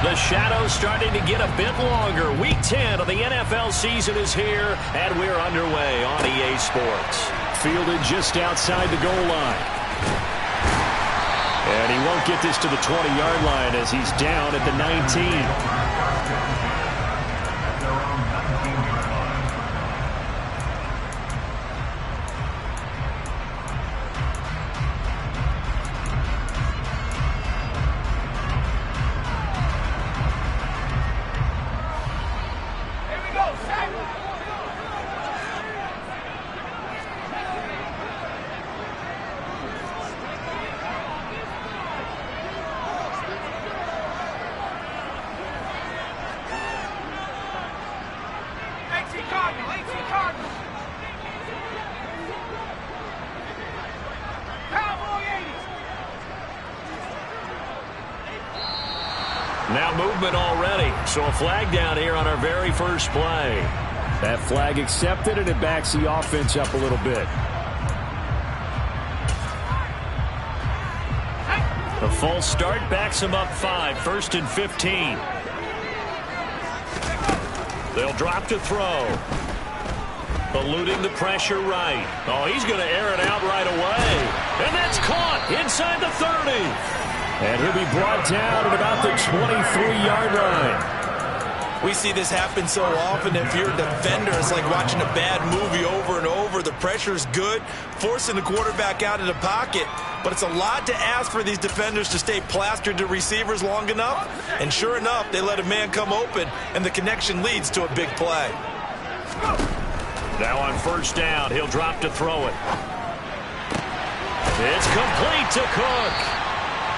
The shadow's starting to get a bit longer. Week 10 of the NFL season is here, and we're underway on EA Sports. Fielded just outside the goal line. And he won't get this to the 20-yard line as he's down at the 19. Now movement already, so a flag down here on our very first play. That flag accepted, and it backs the offense up a little bit. The false start backs him up 5, 1st and 15. They'll drop to throw. Eluding the pressure right. Oh, he's going to air it out right away. And that's caught inside the 30. And he'll be brought down at about the 23-yard line. We see this happen so often. If you're a defender, it's like watching a bad movie over and over. The pressure's good, forcing the quarterback out of the pocket. But it's a lot to ask for these defenders to stay plastered to receivers long enough. And sure enough, they let a man come open, and the connection leads to a big play. Now on first down, he'll drop to throw it. It's complete to Cook.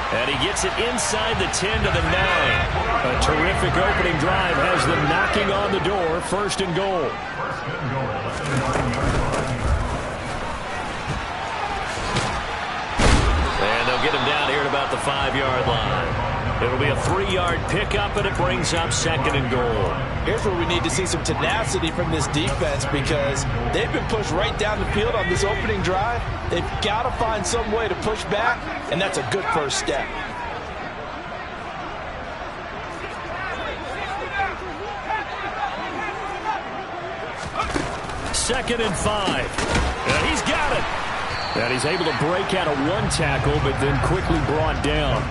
And he gets it inside the 10 to the 9. A terrific opening drive has them knocking on the door. 1st and goal. And they'll get him down here at about the 5-yard line. It'll be a 3-yard pickup, and it brings up 2nd and goal. Here's where we need to see some tenacity from this defense, because they've been pushed right down the field on this opening drive. They've got to find some way to push back, and that's a good first step. Second and 5. And he's got it. And he's able to break out of one tackle, but then quickly brought down.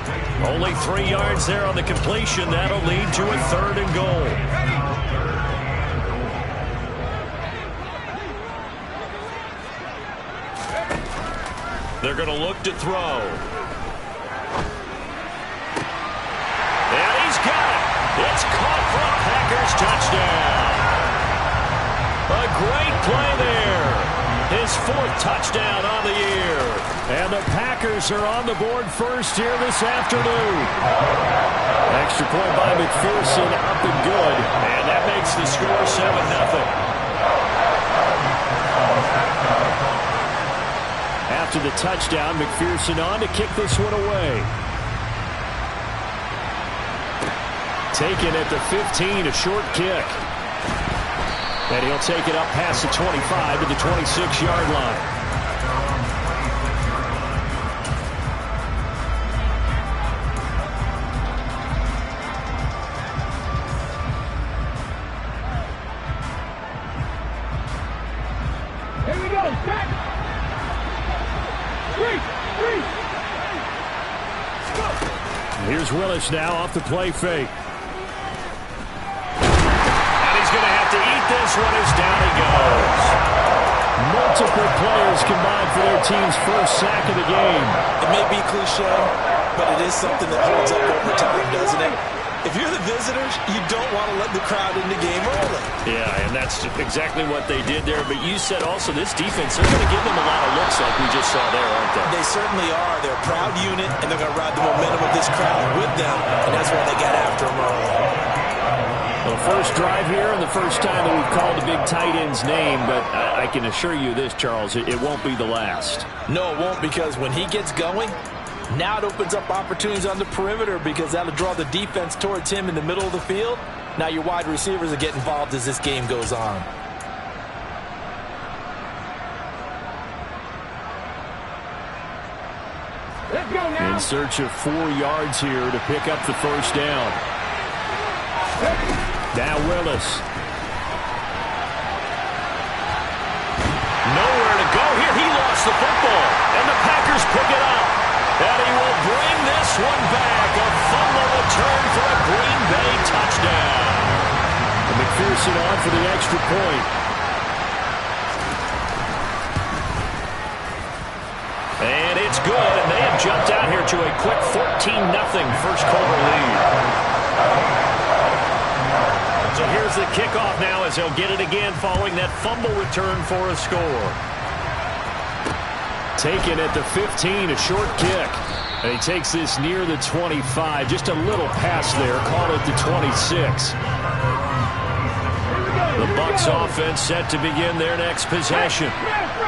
Only 3 yards there on the completion. That'll lead to a 3rd and goal. They're going to look to throw. And he's got it. It's caught for a Packers touchdown. A great play there. His 4th touchdown on the year. And the Packers are on the board first here this afternoon. Extra point by McPherson, up and good. And that makes the score 7-0. After the touchdown, McPherson on to kick this one away. Taken at the 15, a short kick. And he'll take it up past the 25 to the 26-yard line. Here we go, back. 3. Here's Willis now off the play fake. This one is down he goes. Multiple players combined for their team's first sack of the game. It may be cliche, but it is something that holds up over time, doesn't it? If you're the visitors, you don't want to let the crowd in the game early. Yeah, and that's exactly what they did there. But you said also this defense, they're going to give them a lot of looks like we just saw there, aren't they? They certainly are. They're a proud unit, and they're going to ride the momentum of this crowd with them, and that's why they got after them early. Well, first drive here and the first time that we've called the big tight end's name, but I can assure you this, Charles, it won't be the last. No, it won't, because when he gets going, now it opens up opportunities on the perimeter, because that'll draw the defense towards him in the middle of the field. Now your wide receivers will get involved as this game goes on. In search of 4 yards here to pick up the first down. Now Willis. Nowhere to go here. He lost the football, and the Packers pick it up. And he will bring this one back. A fumble return for a Green Bay touchdown. And McPherson on for the extra point. And it's good, and they have jumped out here to a quick 14-0 first quarter lead. So here's the kickoff now as they'll get it again following that fumble return for a score. Taken at the 15, a short kick. And he takes this near the 25. Just a little pass there. Call it the 26. The Bucs offense set to begin their next possession.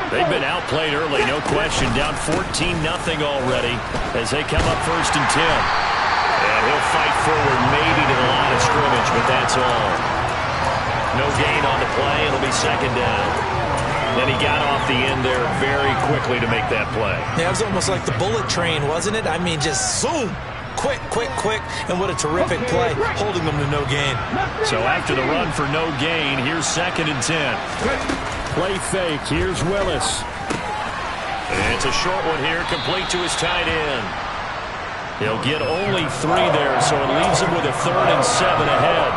They've been outplayed early, no question. Down 14-0 already as they come up 1st and 10. And he'll fight forward maybe to the line of scrimmage, but that's all. No gain on the play. It'll be 2nd down. And he got off the end there very quickly to make that play. Yeah, it was almost like the bullet train, wasn't it? I mean, just zoom. Quick, quick, quick. And what a terrific play, holding them to no gain. So after the run for no gain, here's 2nd and 10. Play fake. Here's Willis. And it's a short one here, complete to his tight end. He'll get only 3 there, so it leaves him with a 3rd and 7 ahead.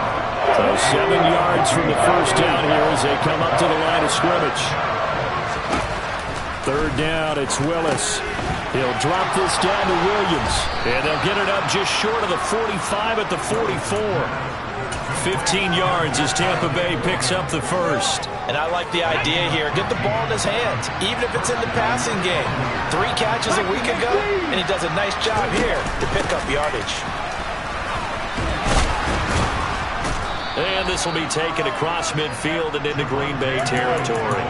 So 7 yards from the first down here as they come up to the line of scrimmage. 3rd down, it's Willis. He'll drop this down to Williams. And they'll get it up just short of the 45 at the 44. 15 yards as Tampa Bay picks up the first. And I like the idea here. Get the ball in his hands, even if it's in the passing game. 3 catches a week ago, and he does a nice job here to pick up yardage. And this will be taken across midfield and into Green Bay territory.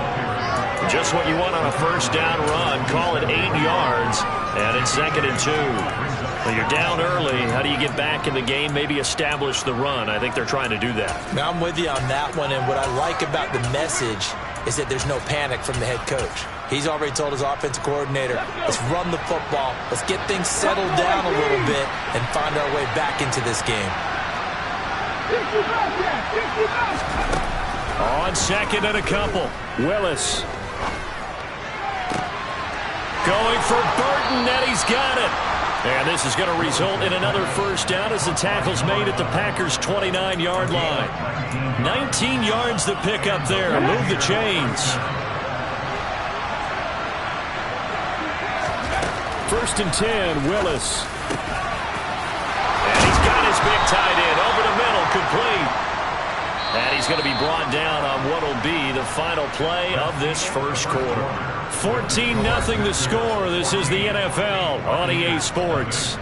Just what you want on a first down run. Call it 8 yards, and it's 2nd and 2. Well, you're down early. How do you get back in the game? Maybe establish the run. I think they're trying to do that. Now, I'm with you on that one, and what I like about the message is that there's no panic from the head coach. He's already told his offensive coordinator, let's run the football, let's get things settled down a little bit, and find our way back into this game. On 2nd and a couple. Willis. Going for Burton, and he's got it. And this is going to result in another first down as the tackle's made at the Packers' 29-yard line. 19 yards to pick up there. Move the chains. 1st and 10, Willis. And he's got his big tight end over the middle, complete. And he's going to be brought down on what will be the final play of this first quarter. 14-0 the score. This is the NFL on EA Sports.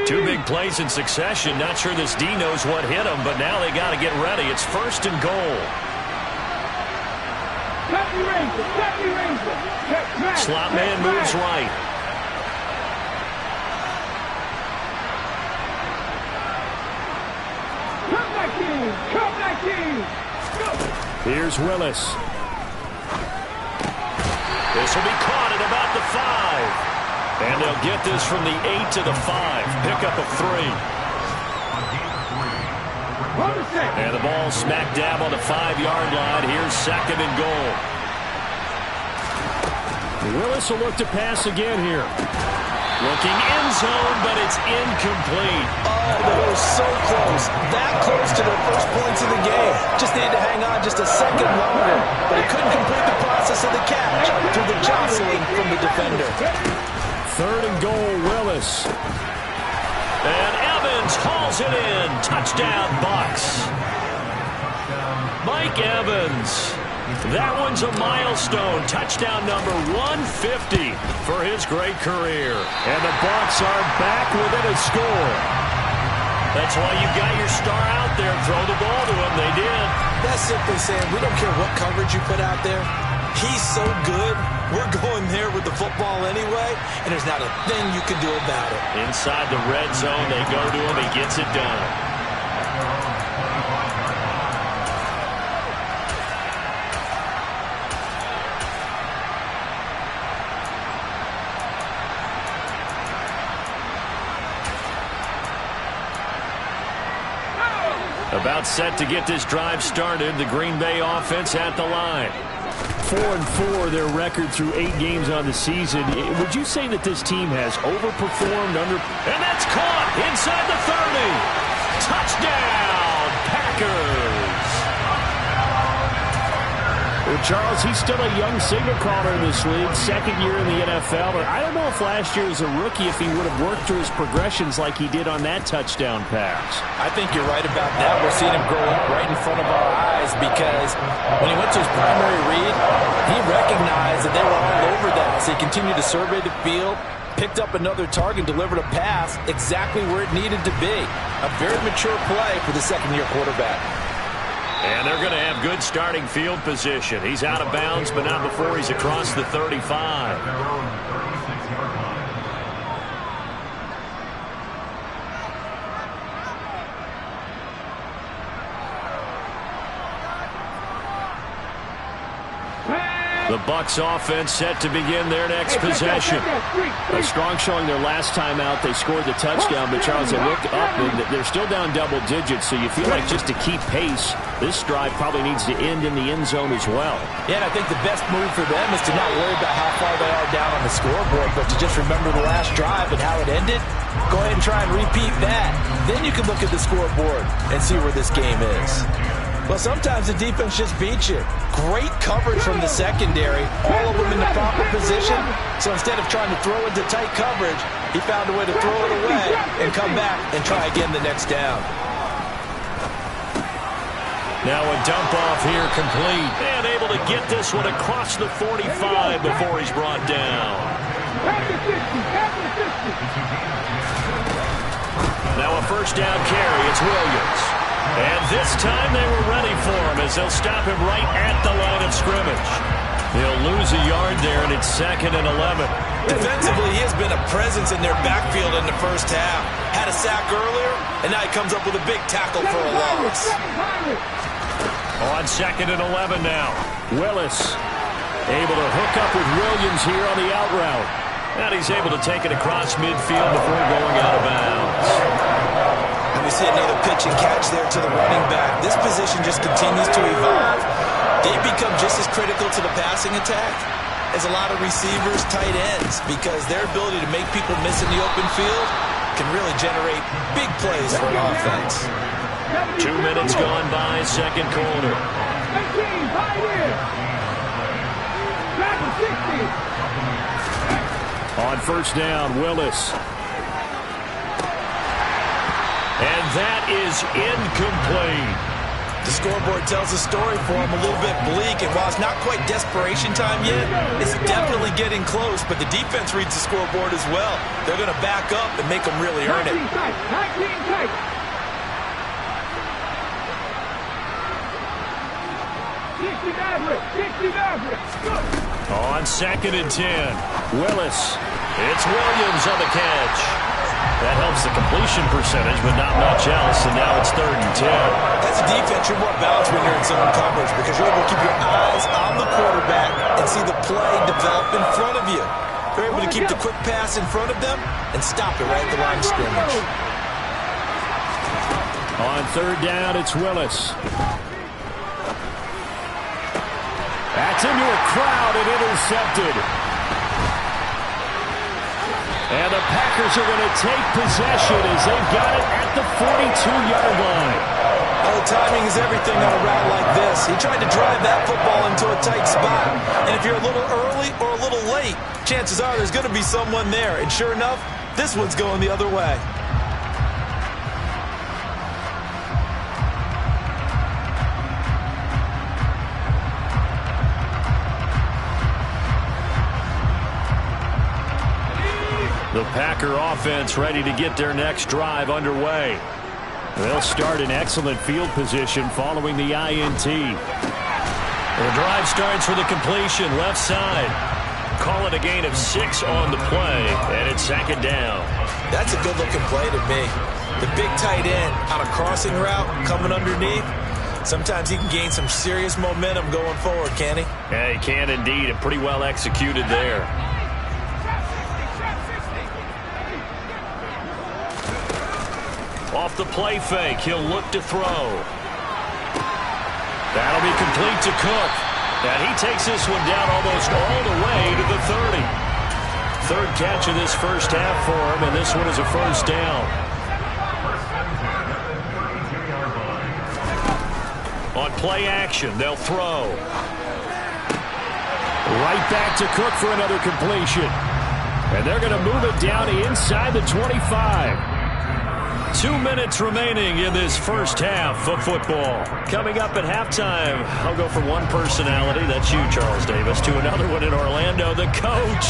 Two big plays in succession. Not sure this D knows what hit him, but now they got to get ready. It's 1st and goal. Slot man moves right. Here's Willis. This will be caught at about the 5. And they'll get this from the 8 to the 5. Pick up of 3. And the ball smack dab on the 5-yard line. Here's 2nd and goal. Willis will look to pass again here. Looking end zone, but it's incomplete. Oh, they were so close. That close to their first points of the game. Just needed to hang on just a second longer. But he couldn't complete the process of the catch through the jostling from the defender. 3rd and goal, Willis. And Evans hauls it in. Touchdown, Bucs. Mike Evans. That one's a milestone. Touchdown number 150 for his great career. And the Bucs are back within a score. That's why you got your star out there. Throw the ball to him. They did. That's simply saying we don't care what coverage you put out there. He's so good. We're going there with the football anyway, and there's not a thing you can do about it. Inside the red zone, they go to him. He gets it done. About set to get this drive started. The Green Bay offense at the line. 4-4, their record through 8 games on the season. Would you say that this team has overperformed under? And that's caught inside the 30. Touchdown, Packers. Well, Charles, he's still a young signal caller in this league, second year in the NFL. But I don't know if last year as a rookie if he would have worked through his progressions like he did on that touchdown pass. I think you're right about that. We're seeing him grow up right in front of our eyes because when he went to his primary read, he recognized that they were all over that. So he continued to survey the field, picked up another target, delivered a pass exactly where it needed to be. A very mature play for the second-year quarterback. And they're going to have good starting field position. He's out of bounds, but not before he's across the 35. The Bucs offense set to begin their next possession. A strong showing their last time out. They scored the touchdown, but Charles, they looked up and they're still down double digits, so you feel like just to keep pace, this drive probably needs to end in the end zone as well. Yeah, and I think the best move for them is to not worry about how far they are down on the scoreboard, but to just remember the last drive and how it ended. Go ahead and try and repeat that. Then you can look at the scoreboard and see where this game is. Well, sometimes the defense just beats you. Great coverage from the secondary, all of them in the proper position. So instead of trying to throw into tight coverage, he found a way to throw it away and come back and try again the next down. Now a dump off here complete. And able to get this one across the 45 before he's brought down. Now a first down carry. It's Williams. And this time they were ready for him as they'll stop him right at the line of scrimmage. They'll lose a yard there, and it's 2nd and 11. Defensively, he has been a presence in their backfield in the first half. Had a sack earlier, and now he comes up with a big tackle for a loss. On 2nd and 11 now. Willis able to hook up with Williams here on the out route. And he's able to take it across midfield before going out of bounds. We see another pitch and catch there to the running back. This position just continues to evolve. They become just as critical to the passing attack as a lot of receivers, tight ends, because their ability to make people miss in the open field can really generate big plays for an offense. 2 minutes gone by, second quarter. On first down, Willis. And that is incomplete. The scoreboard tells a story for him, a little bit bleak, and while it's not quite desperation time yet, it's definitely getting close, but the defense reads the scoreboard as well. They're going to back up and make them really earn it. On 2nd and 10, Willis. It's Williams on the catch. That helps the completion percentage, but not much else, and now it's 3rd and 10. As a defense, you're more balanced when you're in zone coverage because you're able to keep your eyes on the quarterback and see the play develop in front of you. You're able to keep the quick pass in front of them and stop it right at the line of scrimmage. On 3rd down, it's Willis. That's into a crowd and intercepted. And the Packers are going to take possession as they've got it at the 42-yard line. Well, timing is everything on a route like this. He tried to drive that football into a tight spot. And if you're a little early or a little late, chances are there's going to be someone there. And sure enough, this one's going the other way. The Packer offense ready to get their next drive underway. They'll start in excellent field position following the INT. The drive starts with a completion left side. Call it a gain of 6 on the play, and it's 2nd down. That's a good-looking play to me. The big tight end on a crossing route coming underneath. Sometimes he can gain some serious momentum going forward, can he? Yeah, he can indeed, and pretty well executed there. off the play fake. He'll look to throw. That'll be complete to Cook. And he takes this one down almost all the way to the 30. Third catch of this first half for him, and this one is a first down. On play action, they'll throw. Right back to Cook for another completion. And they're going to move it down inside the 25. 2 minutes remaining in this first half of football. Coming up at halftime, I'll go from one personality, that's you, Charles Davis, to another one in Orlando, the coach.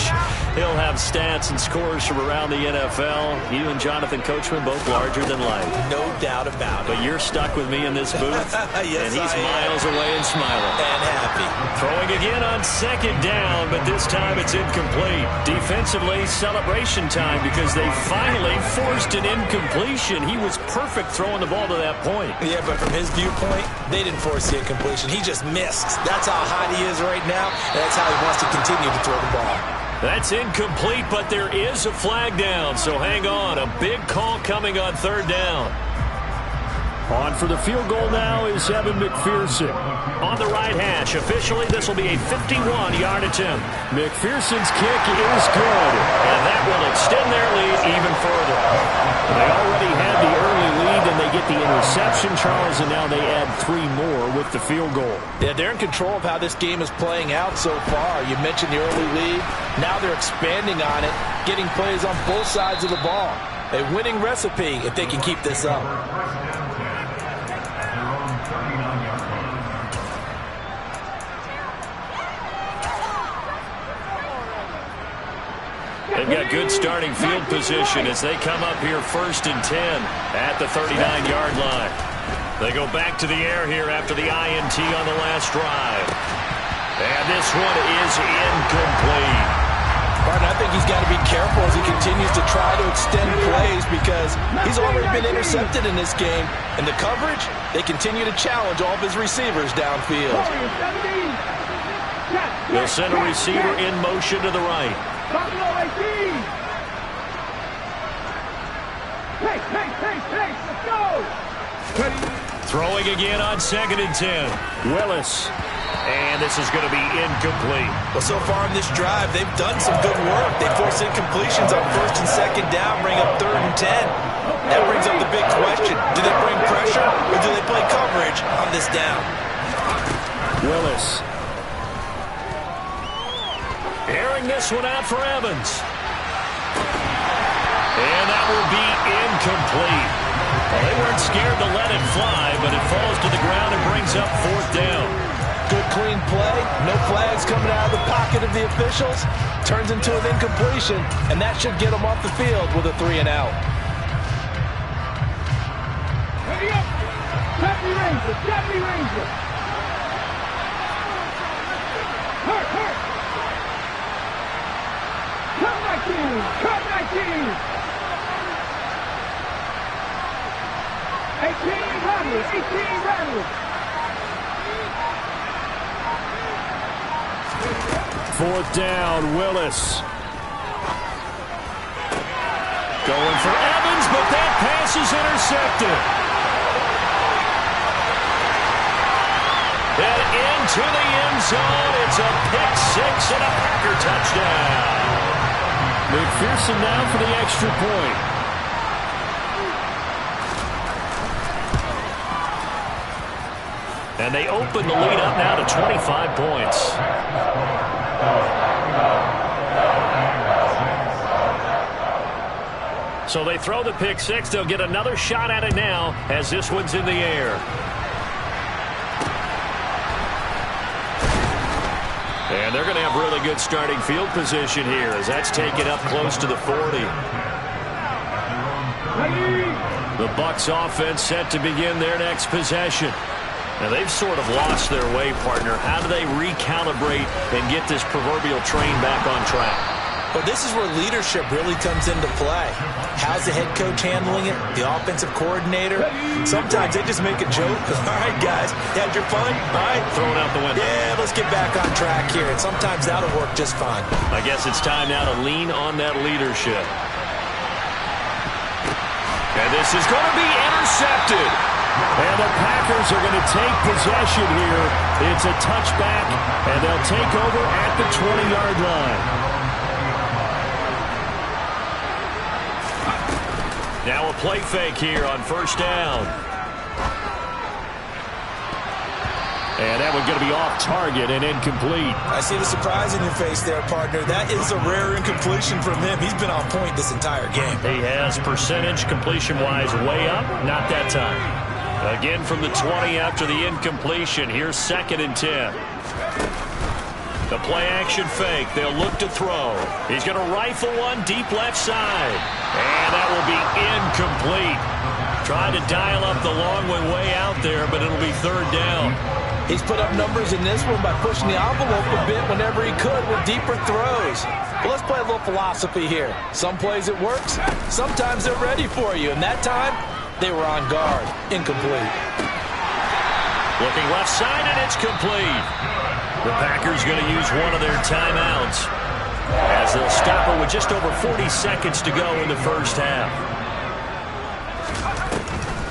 He'll have stats and scores from around the NFL. You and Jonathan Coachman both larger than life. No doubt about it. But you're stuck with me in this booth, yes, and he's miles away and smiling. And happy. Throwing again on second down, but this time it's incomplete. Defensively, celebration time because they finally forced an incompletion. He was perfect throwing the ball to that point. Yeah, but from his viewpoint, they didn't force the incompletion. He just missed. That's how hot he is right now, and that's how he wants to continue to throw the ball. That's incomplete, but there is a flag down, so hang on. A big call coming on third down. On for the field goal now is Evan McPherson. On the right hash, officially this will be a 51-yard attempt. McPherson's kick is good. And that will extend their lead even further. They already had the early lead, and they get the interception, Charles, and now they add 3 more with the field goal. Yeah, they're in control of how this game is playing out so far. You mentioned the early lead. Now they're expanding on it, getting plays on both sides of the ball. A winning recipe if they can keep this up. They've got good starting field position as they come up here 1st and 10 at the 39-yard line. They go back to the air here after the INT on the last drive. And this one is incomplete. Martin, I think he's got to be careful as he continues to try to extend plays because he's already been intercepted in this game. And the coverage, they continue to challenge all of his receivers downfield. They'll send a receiver in motion to the right. Let's go! Throwing again on 2nd and 10. Willis. And this is going to be incomplete. Well, so far in this drive, they've done some good work. They force incompletions on 1st and 2nd down, bring up 3rd and 10. That brings up the big question. Do they bring pressure or do they play coverage on this down? Willis. Airing this one out for Evans. And that will be incomplete. Well, they weren't scared to let it fly, but it falls to the ground and brings up 4th down. Good clean play. No flags coming out of the pocket of the officials. Turns into an incompletion, and that should get them off the field with a 3 and out. Ready up! Happy Ranger! Happy Ranger! Hurt! Cut my team! Cut my team! 18 rattlers! 18 rattlers! 4th down, Willis. Going for Evans, but that pass is intercepted. And into the end zone, it's a pick 6 and a Packer touchdown. McPherson now for the extra point. And they open the lead up now to 25 points. So they throw the pick 6. They'll get another shot at it now as this one's in the air. And they're going to have really good starting field position here as that's taken up close to the 40. The Bucs offense set to begin their next possession. Now, they've sort of lost their way, partner. How do they recalibrate and get this proverbial train back on track? Well, this is where leadership really comes into play. How's the head coach handling it? The offensive coordinator? Sometimes they just make a joke. All right, guys, you had your fun? All right. Throw it out the window. Yeah, let's get back on track here. And sometimes that'll work just fine. I guess it's time now to lean on that leadership. And this is going to be intercepted. And the Packers are going to take possession here. It's a touchback, and they'll take over at the 20-yard line. Now a play fake here on first down. And that one's going to be off target and incomplete. I see the surprise in your face there, partner. That is a rare incompletion from him. He's been on point this entire game. He has percentage completion-wise way up. Not that time. Again from the 20 after the incompletion. Here's 2nd and 10. The play-action fake. They'll look to throw. He's going to rifle one deep left side. And that will be incomplete. Trying to dial up the long way out there, but it'll be 3rd down. He's put up numbers in this one by pushing the envelope a bit whenever he could with deeper throws. But let's play a little philosophy here. Some plays it works. Sometimes they're ready for you. And that time, they were on guard. Incomplete. Looking left side, and it's complete. The Packers going to use one of their timeouts as they'll stop it with just over 40 seconds to go in the first half.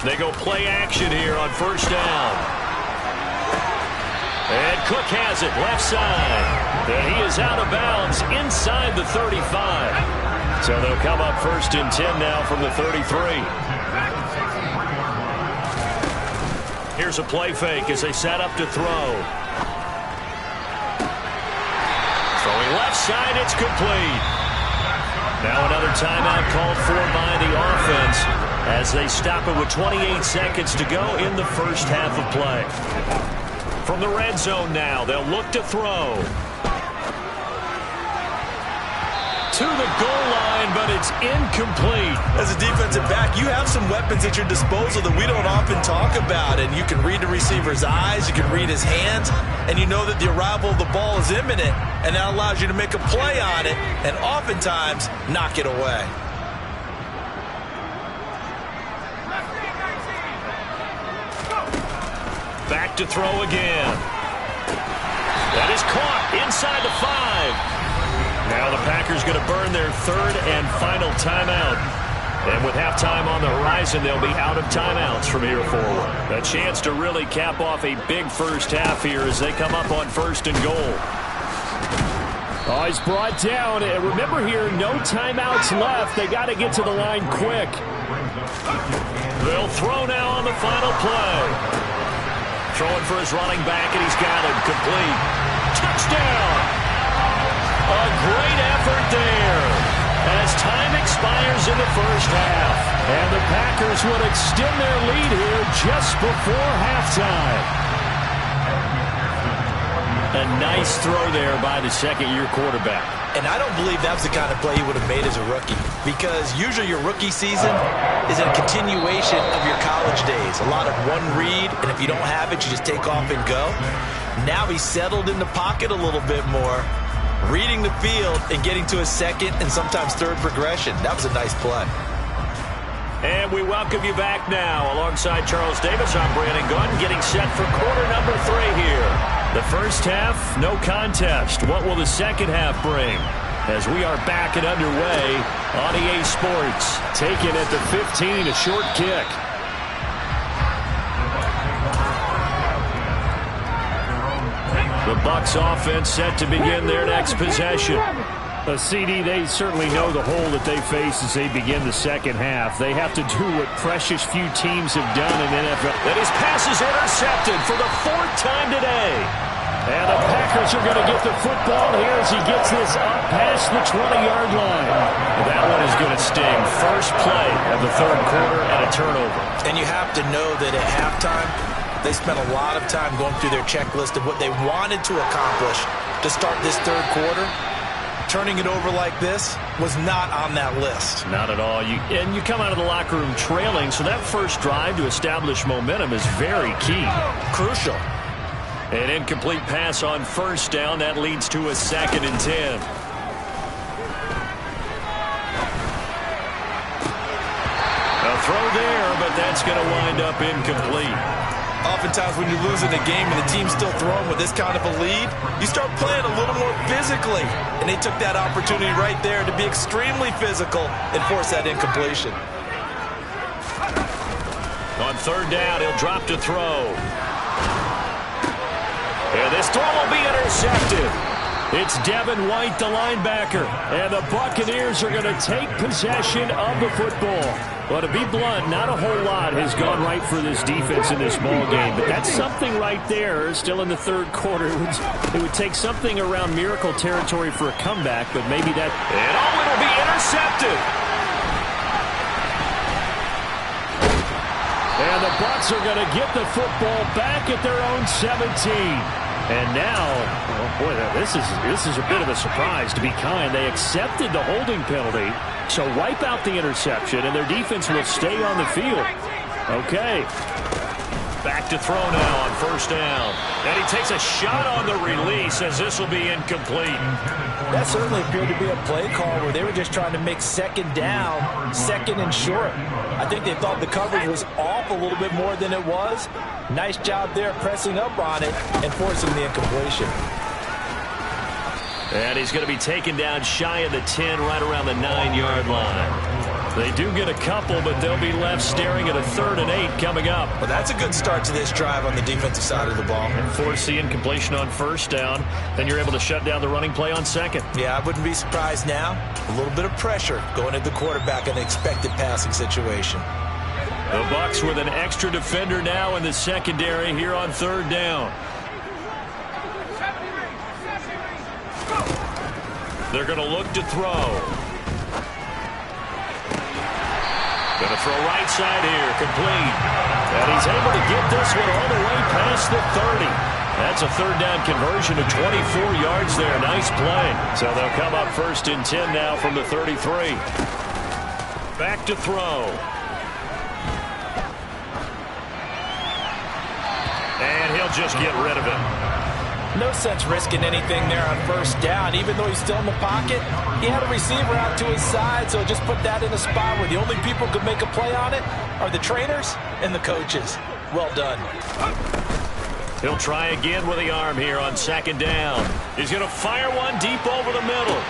They go play action here on first down. And Cook has it left side. And he is out of bounds inside the 35. So they'll come up 1st and 10 now from the 33. Here's a play fake as they set up to throw. Throwing left side, it's complete. Now another timeout called for by the offense as they stop it with 28 seconds to go in the first half of play. From the red zone now, they'll look to throw. To the goal line, but it's incomplete. As a defensive back, you have some weapons at your disposal that we don't often talk about. And you can read the receiver's eyes, you can read his hands, and you know that the arrival of the ball is imminent, and that allows you to make a play on it and oftentimes knock it away. Back to throw again. That is caught inside the 5. Now the Packers going to burn their 3rd and final timeout. And with halftime on the horizon, they'll be out of timeouts from here forward. A chance to really cap off a big first half here as they come up on 1st and goal. Oh, he's brought down. And remember here, no timeouts left. They got to get to the line quick. They'll throw now on the final play. Throwing for his running back, and he's got him complete. Touchdown! A great effort there as time expires in the first half. And the Packers will extend their lead here just before halftime. A nice throw there by the 2nd-year quarterback. And I don't believe that's the kind of play he would have made as a rookie, because usually your rookie season is a continuation of your college days. A lot of one read, and if you don't have it, you just take off and go. Now he's settled in the pocket a little bit more, reading the field and getting to a 2nd and sometimes 3rd progression. That was a nice play. And we welcome you back now. Alongside Charles Davis, I'm Brandon Gunn, getting set for quarter number 3 here. The first half, no contest. What will the second half bring? As we are back and underway on EA Sports. Taken at the 15, a short kick. The Bucs offense set to begin their next possession. A CD, they certainly know the hole that they face as they begin the second half. They have to do what precious few teams have done in NFL. And his pass is intercepted for the 4th time today. And the Packers are going to get the football here as he gets this up past the 20-yard line. That one is going to sting. First play of the 3rd quarter and a turnover. And you have to know that at halftime, they spent a lot of time going through their checklist of what they wanted to accomplish to start this 3rd quarter. Turning it over like this was not on that list. Not at all. And you come out of the locker room trailing, so that first drive to establish momentum is very key. Crucial. An incomplete pass on first down. That leads to a 2nd and 10. A throw there, but that's going to wind up incomplete. Oftentimes when you're losing a game and the team's still throwing with this kind of a lead, you start playing a little more physically. And they took that opportunity right there to be extremely physical and force that incompletion. On third down, he'll drop to throw. And this throw will be intercepted. It's Devin White, the linebacker. And the Buccaneers are going to take possession of the football. Well, to be blunt, not a whole lot has gone right for this defense in this ball game. But that's something right there, still in the third quarter. It would take something around miracle territory for a comeback, but maybe that... And it'll be intercepted. And the Bucs are going to get the football back at their own 17. And now, oh boy, this is a bit of a surprise, to be kind. They accepted the holding penalty, so wipe out the interception, and their defense will stay on the field. Okay. Back to throw now on first down. And he takes a shot on the release as this will be incomplete. That certainly appeared to be a play call where they were just trying to make second down, second and short. I think they thought the coverage was off a little bit more than it was. Nice job there pressing up on it and forcing the incompletion. And he's going to be taken down shy of the 10, right around the 9-yard line. They do get a couple, but they'll be left staring at a 3rd and 8 coming up. Well, that's a good start to this drive on the defensive side of the ball. And force the incompletion on first down. Then you're able to shut down the running play on second. Yeah, I wouldn't be surprised now. A little bit of pressure going at the quarterback in an expected passing situation. The Bucs with an extra defender now in the secondary here on third down. They're going to look to throw. Going to throw right side here, complete. And he's able to get this one all the way past the 30. That's a third down conversion of 24 yards there. Nice play. So they'll come up 1st and 10 now from the 33. Back to throw. And he'll just get rid of it. No sense risking anything there on first down. Even though he's still in the pocket, he had a receiver out to his side, so just put that in a spot where the only people who could make a play on it are the trainers and the coaches. Well done. He'll try again with the arm here on second down. He's going to fire one deep over the middle.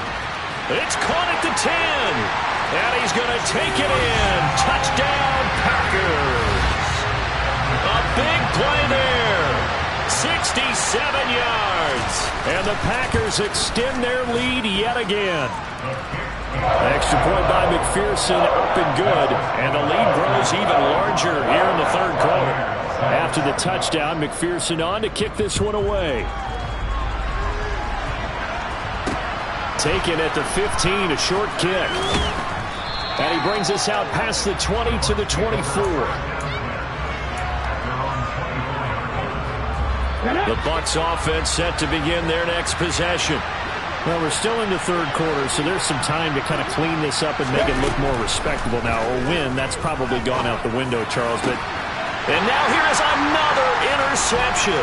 It's caught at the 10. And he's going to take it in. Touchdown, Packers. A big play there. 67 yards. And the Packers extend their lead yet again. Extra point by McPherson, up and good. And the lead grows even larger here in the third quarter. After the touchdown, McPherson on to kick this one away. Taken at the 15, a short kick. And he brings us out past the 20 to the 24. The Bucs offense set to begin their next possession. Well, we're still in the third quarter, so there's some time to kind of clean this up and make it look more respectable now. Or win, that's probably gone out the window, Charles. And now here is another interception.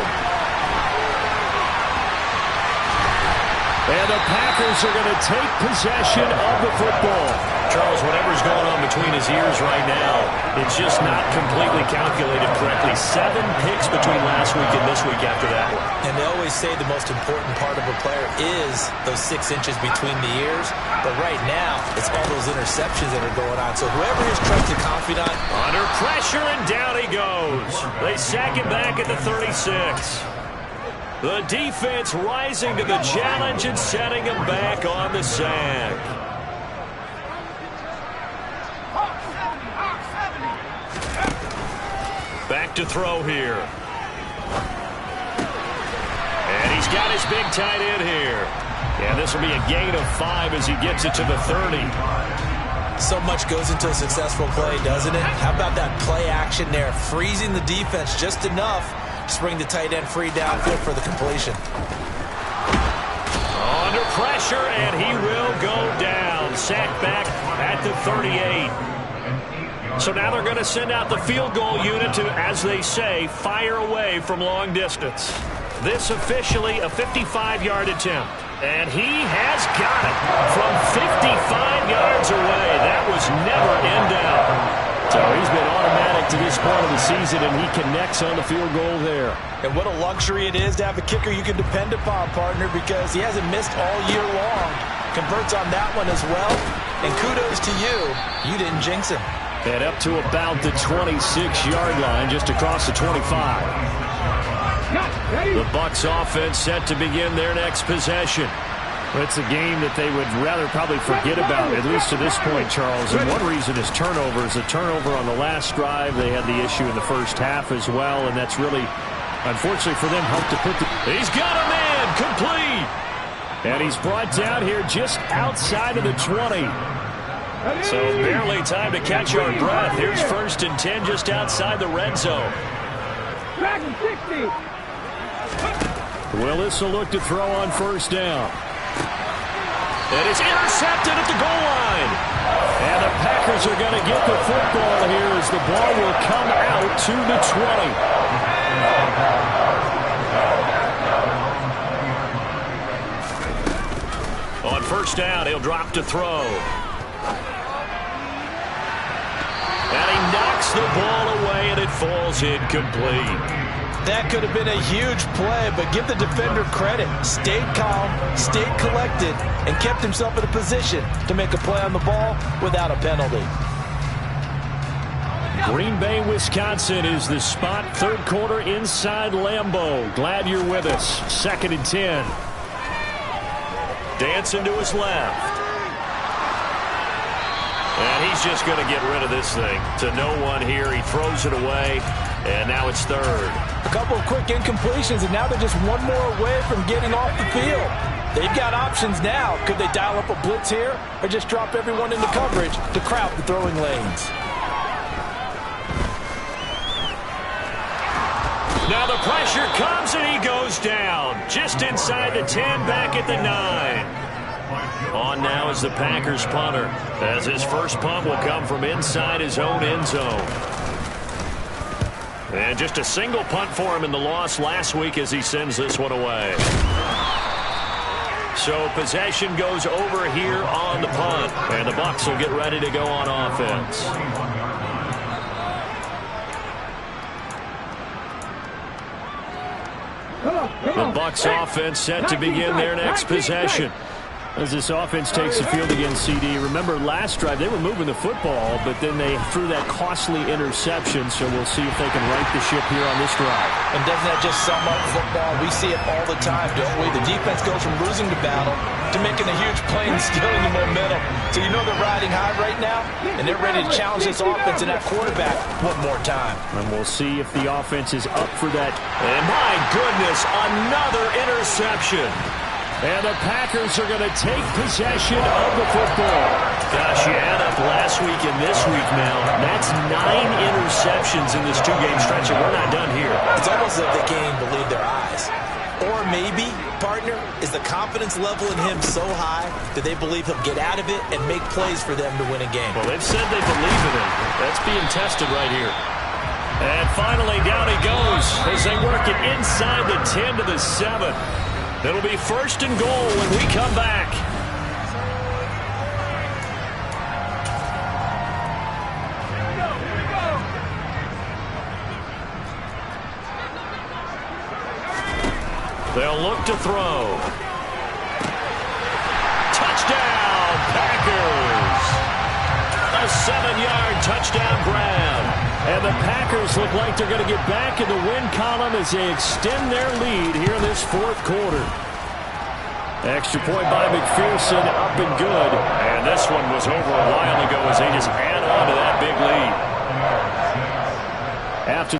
And the Packers are going to take possession of the football. Charles, whatever's going on between his ears right now, it's just not completely calculated correctly. 7 picks between last week and this week after that one. And they always say the most important part of a player is those 6 inches between the ears. But right now, it's all those interceptions that are going on. So whoever his trusted confidant. Under pressure, and down he goes. They sack him back at the 36. The defense rising to the challenge and setting him back on the sack. Back to throw here. And he's got his big tight end here. And this will be a gain of 5 as he gets it to the 30. So much goes into a successful play, doesn't it? How about that play action there? Freezing the defense just enough to bring the tight end free downfield for the completion. Under pressure, and he will go down. Sacked back at the 38. So now they're going to send out the field goal unit to, as they say, fire away from long distance. This officially a 55-yard attempt. And he has got it from 55 yards away. That was never in doubt. So he's been automatic to this point of the season, and he connects on the field goal there. And what a luxury it is to have a kicker you can depend upon, partner, because he hasn't missed all year long. Converts on that one as well. And kudos to you. You didn't jinx him. And up to about the 26-yard line, just across the 25. The Bucs offense set to begin their next possession. It's a game that they would rather probably forget about, at least to this point, Charles. And one reason is turnovers. A turnover on the last drive. They had the issue in the first half as well, and that's really, unfortunately for them, helped to put the... He's got a man, complete. And he's brought down here just outside of the 20. So barely time to catch our breath. Here's 1st and 10 just outside the red zone. Willis will look to throw on 1st down. It is intercepted at the goal line. And the Packers are going to get the football here as the ball will come out to the 20. On 1st down, he'll drop to throw. And he knocks the ball away, and it falls incomplete. That could have been a huge play, but give the defender credit. Stayed calm, stayed collected, and kept himself in a position to make a play on the ball without a penalty. Green Bay, Wisconsin is the spot. 3rd quarter inside Lambeau. Glad you're with us. 2nd and 10. Dancing to his left. And he's just going to get rid of this thing. To no one here. He throws it away. And now it's 3rd. A couple of quick incompletions, and now they're just one more away from getting off the field. They've got options now. Could they dial up a blitz here or just drop everyone into coverage to crowd the throwing lanes? Now the pressure comes, and he goes down. Just inside the 10, back at the 9. On now is the Packers punter, as his first punt will come from inside his own end zone. And just a single punt for him in the loss last week as he sends this one away. So possession goes over here on the punt, and the Bucs will get ready to go on offense. The Bucs offense set to begin their next possession. As this offense takes the field against CD. Remember last drive they were moving the football, but then they threw that costly interception, so we'll see if they can right the ship here on this drive. And doesn't that just sum up football? We see it all the time, don't we? The defense goes from losing the battle to making a huge play and stealing the momentum. So you know they're riding high right now, and they're ready to challenge this offense and that quarterback one more time. And we'll see if the offense is up for that. And my goodness, another interception. And the Packers are going to take possession of the football. Gosh, you add up last week and this week now. That's 9 interceptions in this 2-game stretch, and we're not done here. It's almost as if they can't even believe their eyes. Or maybe, partner, is the confidence level in him so high that they believe he'll get out of it and make plays for them to win a game. Well, they've said they believe in him. That's being tested right here. And finally, down he goes as they work it inside the 10 to the 7. It'll be 1st and goal when we come back. They'll look to throw. Touchdown, Packers! A 7-yard touchdown grab. And the Packers look like they're going to get back in the win column as they extend their lead here in this 4th quarter. Extra point by McPherson, up and good. And this one was over a while ago as they just